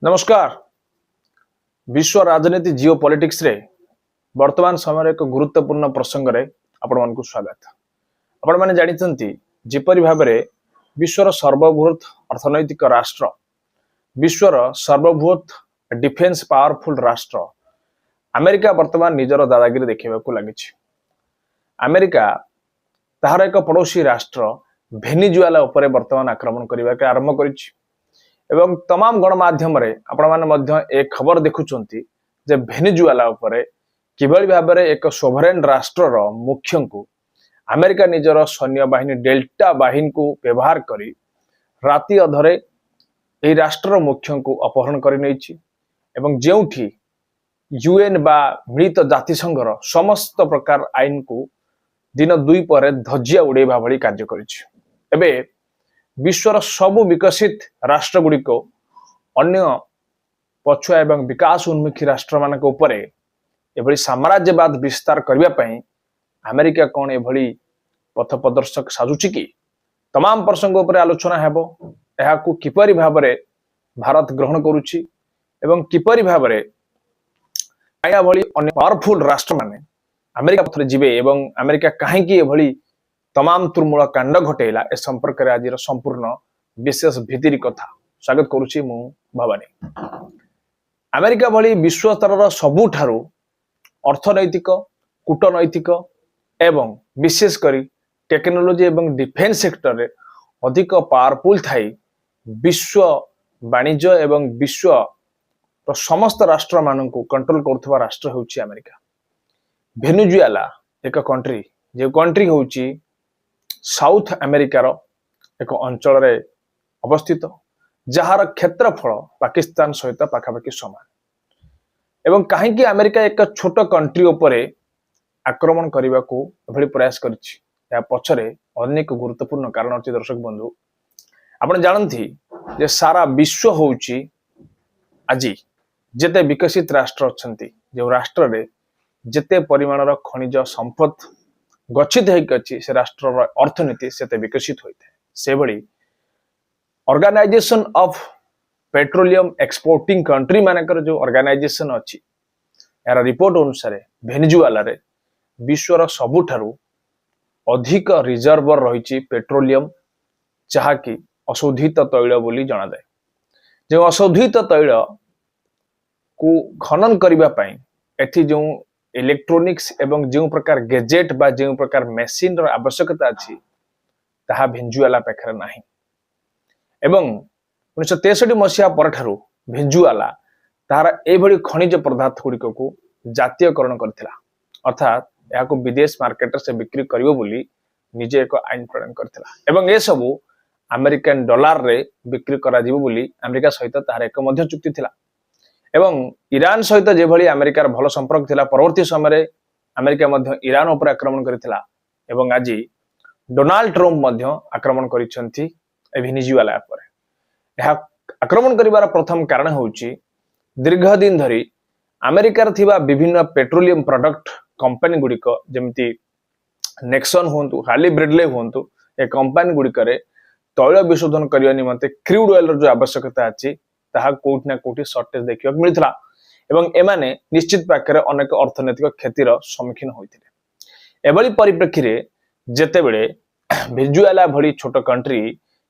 नमस्कार। विश्व राजनीति जिओ पॉलिटिक्स रे वर्तमान समय एक गुरुत्वपूर्ण प्रसंग रे आपण मानकु स्वागत। आपण माने जानिचंती जेपरि भाबरे विश्वर सर्वबृहत अर्थनैतिक राष्ट्र, विश्वर सर्वबृहत डिफेन्स पावरफुल राष्ट्र अमेरिका वर्तमान निजर दादागिरी देखिबाकू लागिछि। अमेरिका ताहार एक पड़ोसी राष्ट्र भेनेजुएला उपरे वर्तमान आक्रमण करबा के आरंभ करिछि एवं तमाम गणमाध्यम आपण माने मध्य एक खबर देखुचंती जे भेनेजुएला उपरे किभଳି भाबरे एक सोभरेन राष्ट्र रो मुख्य को अमेरिका निजर सैन्य बाहिनी डेल्टा बाहिनी को व्यवहार करी राति अधरे एही राष्ट्र मुख्य को अपहरण करि नैछि एवं जेउठी यूएन बा मिलित जातिसंघर समस्त प्रकार आईन को दिन दुई पर धज्जिया उड़ेबा भली कार्य करिछि। एबे विश्वर सबु विकसित राष्ट्र गुड़िक अन्य पछुआ एवं विकास उन्मुखी राष्ट्र मान एभली साम्राज्यवाद विस्तार करने अमेरिका कौन एभली पथ प्रदर्शक साजुची कि तमाम प्रसंग उपर आलोचना हेबो। एहाकू किपरि भाबरे भारत ग्रहण करुछि एवं किपरि भाबरे आया भली अन्य पावरफुल राष्ट्र माने अमेरिका पथरे जिबे एवं अमेरिका काहेकि एभली तमाम तुरमूल कांड घटेला ए संपर्क रे आज संपूर्ण विशेष भितिरी कथा स्वागत करुछि मु भवानी। अमेरिका भली विश्व स्तर सबुठारु अर्थनैतिक कूटनैतिक एवं विशेष करी टेक्नोलोजी एवं डिफेन्स सेक्टर रे अधिक पावरफुल थाई विश्व वाणिज्य एवं विश्व समस्त राष्ट्र मानकु कंट्रोल करथवा राष्ट्र होउछि अमेरिका। भेनेजुएला एक कंट्री जे कंट्री होउछि साउथ अमेरिकार एक अंचल रे अवस्थित जार क्षेत्रफल पाकिस्तान सहित पाखापाखि समान एवं कहीं अमेरिका एक छोट कंट्री उपरे आक्रमण करने को एभली प्रयास करिछि। या पछरे अनेक गुरुत्वपूर्ण कारण अछि। दर्शक बंधु आपण जानथि जे सारा विश्व होउछि आज जेते विकसित राष्ट्र अछंती जो राष्ट्र रे जेते परिमाणर खनिज संपद गच्छित होइकछि से राष्ट्र अर्थनीति सेते विकसित होइते। से भली organisation of petroleum exporting country मानकर जो ऑर्गेनाइजेशन अछि यार रिपोर्ट अनुसार भेनेजुएला रे विश्वर सबुठारु अधिक रिजर्वर रहिछि पेट्रोलियम जहाँकि अशोधित तैल बोली जना जाए। जो अशोधित तैल को खनन करबा पई एथि जो इलेक्ट्रोनिक्स एवं जो प्रकार गैजेट बा जो प्रकार मेसिन रो आवश्यकता अछि ताहा भेनेजुएला पाखरे नाही एवं 1963 मसीहा परठारु भेनेजुएला तार एभली खनिज पदार्थ गुड़िक को जातीयकरण करथिला अर्थात याको विदेश मार्केट से बिक्री करिवो बोली निजे एक आईन प्रणयन करथिला एवं ए सबु अमेरिकन डॉलर रे बिक्री करा जिवो बोली अमेरिका सहित तार एक मध्य चुक्ति थिला एवं ईरान सहित जेभली अमेरिकार भल संपर्क थिला परवर्ती समय अमेरिका मध्य ईरान उपर आक्रमण करथिला एवं आज डोनाल्ड ट्रम्प मध्य आक्रमण करिसंती भेनेजुएला पर। यह आक्रमण करिवार प्रथम कारण होउची दीर्घ दिन धरी अमेरिकार थिबा विभिन्न पेट्रोलियम प्रोडक्ट कंपनी गुड़िक जेमती नेक्सन होंतु हार्ली ब्रेडले होंतु ए कंपनी गुड़िक तैल विशोधन करने निमंते क्रूड ऑयल जो आवश्यकता अछि ताहा कोठी ना कोठी शॉर्टेज देखिबा मिलथिला एवं एमाने निश्चित पाखरे अनेक अर्थनैतिक क्षतिर सम्मुखीन होइथिले। एभली परिप्रेक्षी रे जेतेबेले भेनेजुएला भली छोट कंट्री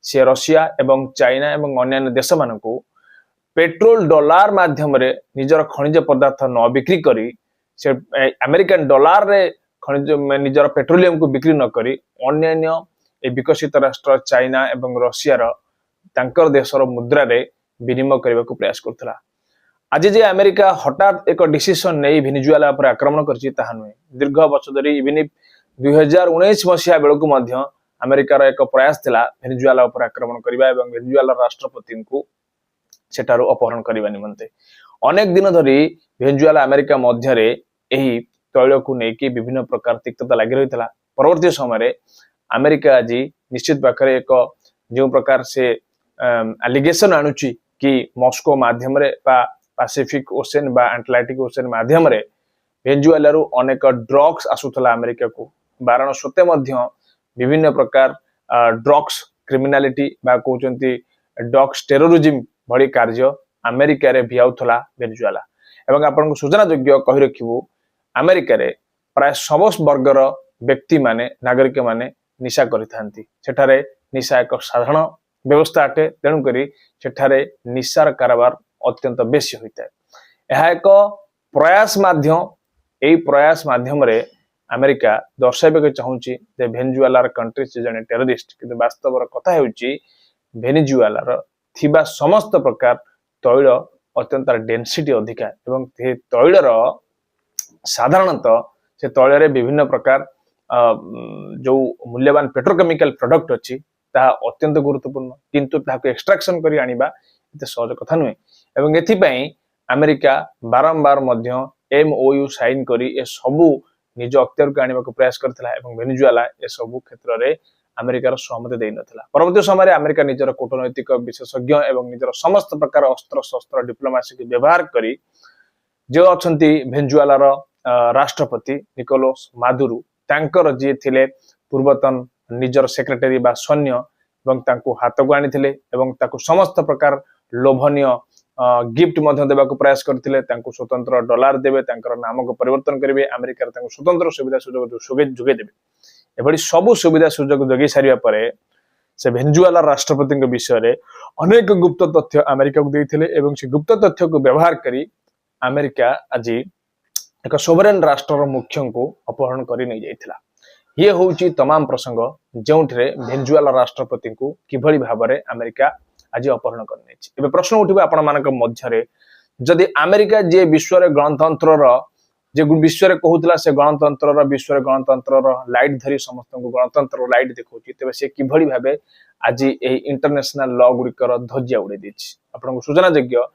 से रशिया एवं चाइना एवं अन्य देश मानकु पेट्रोल डॉलर माध्यम रे निजर खनिज पदार्थ न बिक्री करी से अमेरिकन डॉलर रे खनिज निजर पेट्रोलियम को बिक्री न करी अन्य ए विकसित राष्ट्र चाइना एवं रशिया रो तांकर देशर मुद्रा रे विनिमय करने को प्रयास करथिला। आज जे अमेरिका हठात एक डिसीजन नहीं भेनेजुएला पर आक्रमण करछि ताहा नुहे दीर्घ वर्ष धरी इवन 2019 मसीहा बेलकु मध्य अमेरिकार एक प्रयास थिला भेनेजुएला पर आक्रमण करबा एवं भेनेजुएला राष्ट्रपति को सेठारु अपहरण करबा निमंते अनेक दिन धरी भेनेजुएला अमेरिका मध्य रे एही तैल को नेकी विभिन्न प्रकार तिक्तता लागि रहितला। परवर्ती समय अमेरिका आज निश्चित पाखरे एक जो प्रकार से एलिगेशन आणुची कि मॉस्को माध्यम रे बा पैसिफिक ओशन बा अटलांटिक ओशन माध्यम रे भेनेजुएला रु अनेक ड्रग्स आसुथला अमेरिका को बारण सते मध्य विभिन्न प्रकार ड्रग्स क्रिमिनालिटी बा कहउचंती ड्रग्स टेररिज्म भली कार्य अमेरिका रे भियाउथला भेनेजुएला एवं आपन सूचना योग्य कहि रखिबु अमेरिका रे प्राय समस्त वर्गर व्यक्ति माने नागरिक माने निशा करिथांती सेठारे निशा एक साधारण व्यवस्था अटे तेणु करी सेठारे निशार कारोबार अत्यंत बेसी होइता यह एक प्रयास माध्यम एई प्रयास माध्यम रे अमेरिका दर्शाइबे चाहूची जे भेनेजुएलार कंट्री से जने टेररिस्ट किंतु वास्तवर कथा हेउची भेनेजुएलार थिबा समस्त प्रकार तैल अत्यंत डेंसिटी अधिका एवं तैलर साधारणतः से तैल विभिन्न प्रकार जो मूल्यवान पेट्रोकेमिकल प्रोडक्ट अच्छी ता अत्यंत गुरुत्वपूर्ण किंतु ताको एक्सट्रैक्शन करी आनिबा एते सहज कथा नुहे एवं एथिपई अमेरिका बारंबार मध्य एमओयू साइन करी ए सबु निज अख्तियार को आनिबा को प्रयास करथिला एवं वेनेजुएला ए सबु क्षेत्र रे अमेरिकार सहमति देई नथिला परवर्ती समय रे अमेरिका निजर कूटनैतिक विशेषज्ञ एवं निजर समस्त प्रकार अस्त्र शस्त्र डिप्लोमेसी के व्यवहार करी जो अछंती वेनेजुएलार राष्ट्रपति निकोलस मादुरो तांकर जी थिले पूर्वतन निजर सेक्रेटरी बा सैन्य एवं तांको हाथ को आनी एवं ताको समस्त प्रकार लोभनीय गिफ्ट मध्य देवा को प्रयास करथिले तांको स्वतंत्र डॉलर देबे तांकर नाम को परिवर्तन करिवे अमेरिका तांको स्वतंत्र सुविधा सुयोग जोगे देबे एभली सब सुविधा सुयोग जोगे सारिया परे से वेनेजुएला राष्ट्रपति के विषय रे अनेक गुप्त तथ्य अमेरिका को देथिले एवं से गुप्त तथ्य को व्यवहार करी अमेरिका आज एक सोवरेन राष्ट्र मुख्य को अपहरण करी नहीं जाइथिला ये होउची तमाम प्रसंग जोंठरे वेनेजुएला राष्ट्रपति को किभली भाबरे अमेरिका आज अपहरण करने एबे प्रश्न उठिबा आपण मानक मध्यरे जदि अमेरिका जे विश्व रे गणतंत्र रो जे विश्व रे कहउतला से गणतंत्र रो विश्व रे गणतंत्र रो लाइट धरी समस्त को गणतंत्र रो लाइट देखौची तबे से किभली भाबे आज ए इंटरनेशनल लॉ गुडी कर ध्वजा उड़े दिछि आपण को सूचना योग्य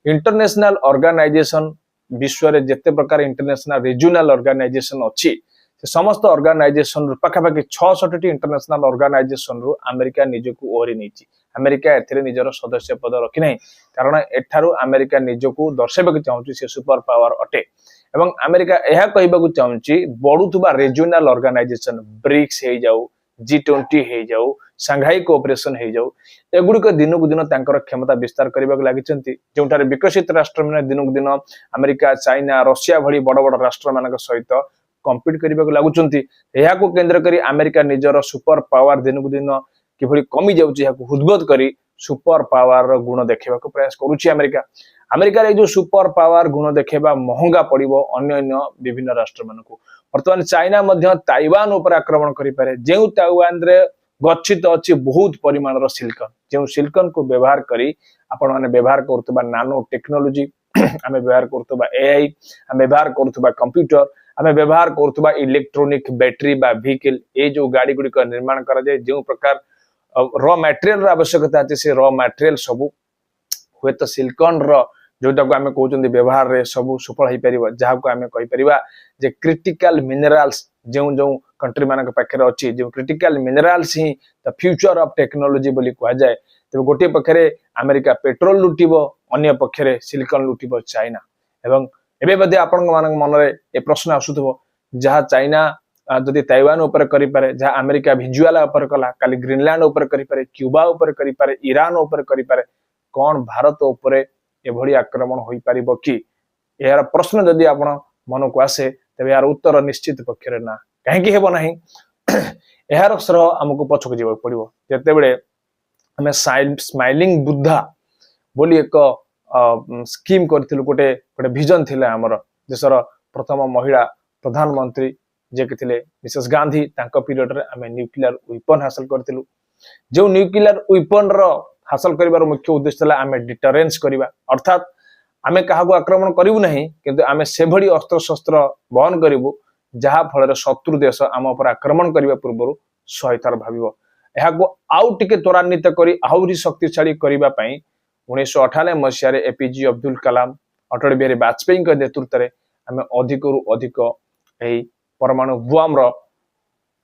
इंटरनेशनल ऑर्गेनाइजेशन विश्व रे जते प्रकार इंटरनेशनल रीजनल ऑर्गेनाइजेशन अछि समस्त ऑर्गेनाइजेशन पाखापाखि 66 इंटरनेशनल ऑर्गेनाइजेशन रु अमेरिका निजको ओहरी नहीं अमेरिका एथिरे निजर सदस्य पद रखि नहीं कारण एठारु अमेरिका निजको दर्शाइबाक चाहूची से सुपर पावर अटे एवं अमेरिका यह कहबाक चाहूची बढुतबा रीजनल ऑर्गेनाइजेशन ब्रिक्स हे जाऊ G20 हे जाऊ सांघाई कोऑपरेशन हे जाऊ एगुडिक दिनकु दिन तांकर क्षमता विस्तार करबाक लागिचंती जोंठारे विकसित राष्ट्र माने दिनकु दिन अमेरिका चाइना रशिया भली बड़ बड़ राष्ट्र मानक सहित कम्पीट करबाक लागुचंती एहा को केंद्र करी अमेरिका निजर सुपर पावर दिनकु दिन किभली कमी जाउची एहा को हुद्बोध करी सुपर पावर गुण देखेबाक प्रयास करूची अमेरिका अमेरिका रे जो सुपर पावर गुण देखेबा महंगा पड़िबो अन्य अन्य विभिन्न राष्ट्र मानकु वर्तमान चाइना मध्य ताइवान ऊपर आक्रमण करि पारे जेउ ताइवान रे गच्छित अछि बहुत परिमाणर सिलिकॉन जेउ सिलिकॉन को व्यवहार करी आपण माने व्यवहार करतबा नानो टेक्नोलॉजी हमें व्यवहार करतबा एआई हमें व्यवहार करतबा कंप्यूटर हमें व्यवहार करतबा इलेक्ट्रॉनिक बैटरी बा व्हीकल ए जो गाड़ी गुडी का निर्माण करा जाय जो प्रकार रॉ मटेरियल आवश्यकता अछि से रॉ मटेरियल सब हुए तो सिलिकॉन रो जोटा को आमे कहउचंदी व्यवहार रे सब सफल होई परिबा जहा को आमे कहि परिबा जे क्रिटिकल मिनरल्स जो जो कंट्री मानक पाखरे अछि जो critical minerals he the future of technology बोली कहा जाय तबे गोटे पखरे अमेरिका पेट्रोल लुटिबो अन्य पखरे सिलिकॉन लुटिबो चाइना एवं एबे बदे आपण मानक मन रे ए प्रश्न आसुथबो जहा चाइना जदि ताइवान ऊपर करि पारे जहा अमेरिका वेनेजुएला ऊपर कला काली ग्रीनलैंड ऊपर करि पारे क्यूबा ऊपर करि पारे ईरान ऊपर करि पारे कोन भारत ऊपर एभली आक्रमण होई परिबो कि यार प्रश्न जदि आपण मन को आसे तबे यार उत्तर निश्चित पक्षरे ना काहे कि हेबो नाही यार श्रह हमको पछक जीव पड़िबो जते बेले हमें स्माइलिंग बुद्धा बोली एक स्कीम करथिलु गोटे गोटे विजन थिला हमर देशर प्रथम महिला प्रधानमंत्री जे के थिले मिसेस गांधी तांको पीरियड रे हमें न्यूक्लियर वेपन हासिल करथिलु जो न्यूक्लियर वेपन रो हासिल करिवार मुख्य उद्देश्य ला हमें डिटरेंस करिवा अर्थात हमें कहा को आक्रमण करिवु नहीं किंतु हमें सेभली अस्त्र शस्त्र बहन करिवु जहा फल शत्रु देश आम ऊपर आक्रमण करने पूर्व 100 थर भाविबो एहा को आउ टिके त्वरान्वित करी आहुरी शक्तिशाली करिबा पई 1998 मसिया रे एपीजे अब्दुल कलाम अटल बिहारी वाजपेयी के नेतृत्व रे हमें अधिक रु अधिक एही परमाणु बम रो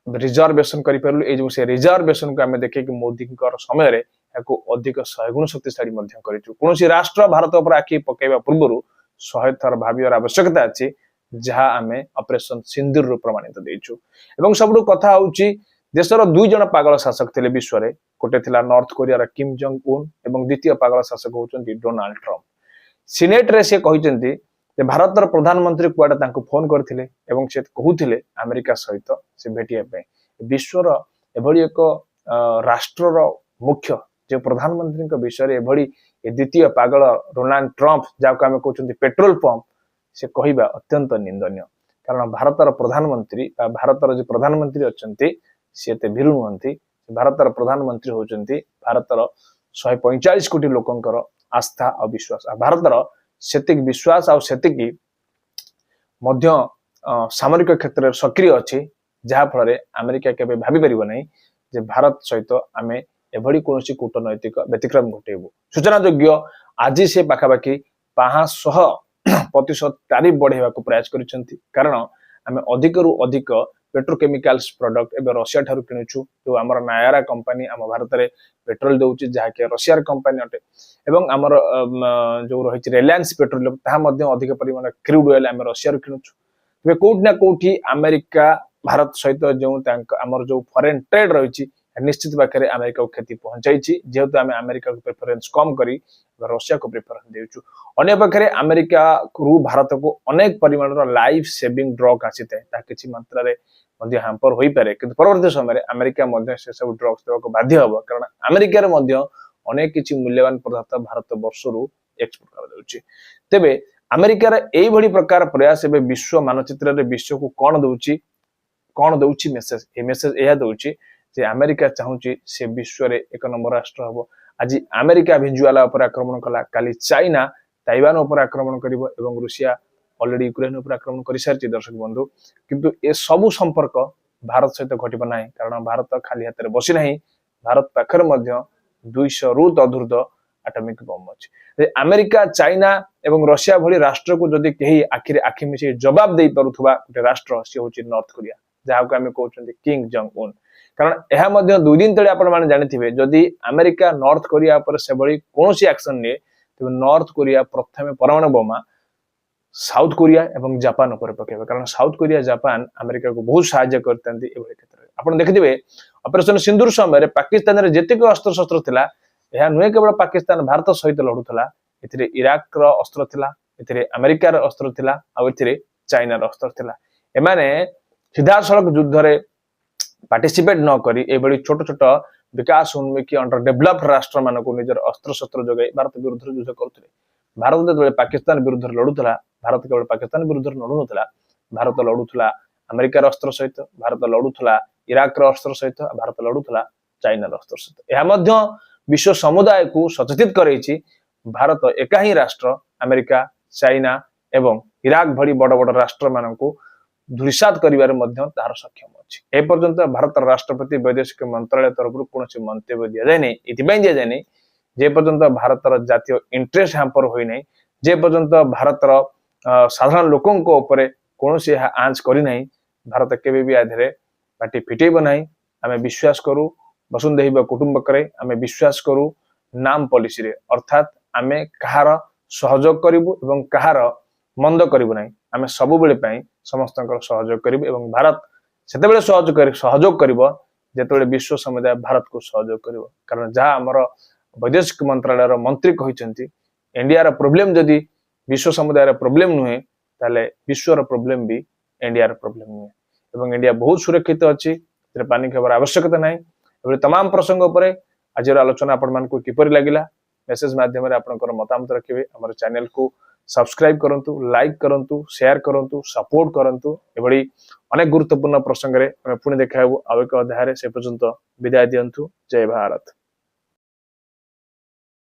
रिजर्वेशन करि परलु ए जो से रिजर्वेशन को हमें देखे कि मोदी कर समय रे याको अधिक 100 गुण शक्तिशाली मध्य करिछु कोनोसी राष्ट्र भारत ऊपर आखि पकेबा पूर्व 100 थर भावियर आवश्यकता अछि जहा हमें ऑपरेशन सिंदूर रो प्रमाणित देइछु एवं सबडु कथा होउची देशर दुई जन पागल शासक थिले विश्व रे कोटे थिला नॉर्थ कोरिया रा किम जोंग उन एवं द्वितीय पागल शासक होउचंती डोनाल्ड ट्रम्प सिनेट रे से कहिसेंती जे भारतर प्रधानमंत्री कुआडे तांको फोन करथिले एवं से कहूथिले अमेरिका सहित से भेटिया पे विश्वर एभली एक राष्ट्रर मुख्य जो प्रधानमंत्री विषय एभली द्वितीय पागल डोनाल्ड ट्रंप जाको आमे कहउछंती पेट्रोल पंप से कहवा अत्यंत निंदनीय कारण भारतर प्रधानमंत्री भारतर जो प्रधानमंत्री अच्छे सी एत भीरु नुहंती भारतर प्रधानमंत्री होचंती भारतर 145 कोटी लोकंकर आस्था और विश्वास भारतर सेतिक विश्वास और सेतिक मध्य सामरिक क्षेत्र में सक्रिय अच्छी जहाँ फल अमेरिका केबे भाभी परिबो नहीं जे भारत सहित आमे एभली कौन कूटनैतिक व्यतिक्रम घटेबू सूचना योग्य आज से पाखापाखि 500% तारीफ बढ़ेवा प्रयास करिसेंती कारण आमे अधिक रु अधिक पेट्रोकेमिकल्स प्रोडक्ट एवं रशिया ठारू किणुछु जो आमर नायरा कंपनी आम भारत में पेट्रोल दउची जहाँकि रशियार कंपनी अटे एवं आमर जो रही रिलायंस पेट्रोलियम ताहा अधिक परिमाण क्रूड ऑयल आम रशिया किणुछु तेरे कोठी ना कोठी अमेरिका भारत सहित जो आमर जो फॉरेन ट्रेड रही निश्चित पाखे अमेरिका को क्षति पहुंचाई जेहेतु आम अमेरिका को प्रेफरेंस कम करी रशिया को प्रेफरेंस देउछु अन्य पाखे अमेरिका रु भारत को अनेक परिमाण लाइफ सेविंग ड्रग आसी था किसी मात्रा हैम्पर हो पारे कि परवर्ती समय अमेरिका से सब ड्रग्स देवाक बाध्य हम कारण अमेरिकार अनेक किसी मूल्यवान पदार्थ भारत वर्षरू एक्सपोर्ट कर तेबे अमेरिकार यही प्रकार प्रयास एवं विश्व मानचित्र विश्व को कौन दउची मेसेज ए मेसेज यह दउची जे अमेरिका चाहूची से विश्व रे एक नंबर राष्ट्र हबो आज अमेरिका भेनेजुएला उपर आक्रमण कला काली चाइना ताइवान उपर आक्रमण करिवो एवं रूसिया ऑलरेडी यूक्रेन उपर आक्रमण कर सारी दर्शक बंधु किंतु ए सबु संपर्क भारत सहित घटिब ना कारण भारत खाली हाथ में बसी ना भारत पाखर 200 रु तदूर्ध एटॉमिक बम अच्छी अमेरिका चाइना एवं रशिया भली राष्ट्र को जदि कहीं आखिरे आखि मिसे जवाब दे पारुथबा गोटे राष्ट्र सी हूँ नॉर्थ कोरिया जहाँ को आम कहते किंग जंग उन कारण यह 2 दिन तले आपण जानिथिबे जदि अमेरिका नॉर्थ कोरिया पर से भली कोनोसी एक्शन निए तेबे नॉर्थ कोरिया प्रथमे परमाणु बोमा साउथ कोरिया एवं जापान उपर पकेबे कारण साउथ कोरिया जापान अमेरिका को बहुत सहायता करते क्षेत्र में आपण देखिथिबे ऑपरेशन सिंदूर समय पाकिस्तान रे जेतिक अस्त्र शस्त्र थिला यह नुहे केवल पाकिस्तान भारत सहित लड़ुला एथिरे इराक रो अस्त्र थिला एथिरे अमेरिका रो अस्त्र थिला आ एथिरे चाइना रो अस्त्र थिला एमाने सीधा सड़क युद्ध रे पार्टिसिपेट न करी एभली छोट छोट विकास उन्मुखी अंडर डेभलप्ड राष्ट्र मान को निजर अस्त्र शस्त्र जगह भारत विरुद्ध युद्ध करते भारत जो पाकिस्तान विरुद्ध लड़ुला भारत केवल पाकिस्तान विरुद्ध लड़ुनला भारत लड़ुला अमेरिकार अस्त्र सहित भारत लड़ुला इराक अस्त्र सहित भारत लड़ुला चाइना अस्त्र सहित यह विश्व समुदाय को सचेतित करैछि भारत एका ही राष्ट्र अमेरिका चाइना एवं इराक भली बड़ बड़ राष्ट्र मान को धूलिसात करिवार तार सक्षम अच्छी एपर्यंत भारत राष्ट्रपति वैदेशिक मंत्रालय तरफ कौन मंतव्य दि जाए नहीं दिजाए जे पर्यंत भारतर जातीय इंटरेस्ट हैम्पर होना जे पर्यंत भारतर साधारण लोकों ऊपर कौन आंच करना भारत केवे भी आधे पार्टी फिटेब ना आम विश्वास करूँ वसुंधैव कुटुंबकरे आम विश्वास करूँ नाम पॉलिसी रे अर्थात आम कहार सहयोग करूँ एवं कहार मंद करूँ ना आम सब बेले समस्त सहयोग करूँ एवं भारत से सहयोग कर जिते विश्व समुदाय भारत को सहयोग कर कारण जहाँ आमर वैदेशिक मंत्रालय मंत्री कहते इंडिया प्रोब्लेम जदि विश्व समुदाय प्रोब्लेम नुहे ताले विश्वर प्रोब्लेम भी इंडिया प्रोब्लेम नुहे एवं इंडिया बहुत सुरक्षित अच्छी पानी खबर आवश्यकता ना तमाम प्रसंग पर आज आलोचना आपण को किपर लगिला मेसेज माध्यम आपंकर मतामत रखिए आम चैनल को सब्सक्राइब करंतु लाइक करंतु शेयर करंतु सपोर्ट करंतु एभली अनेक गुरुत्वपूर्ण प्रसंग में पुणी देखा आउ एक अध्याय से पर्यंत विदाय दियंतु जय भारत।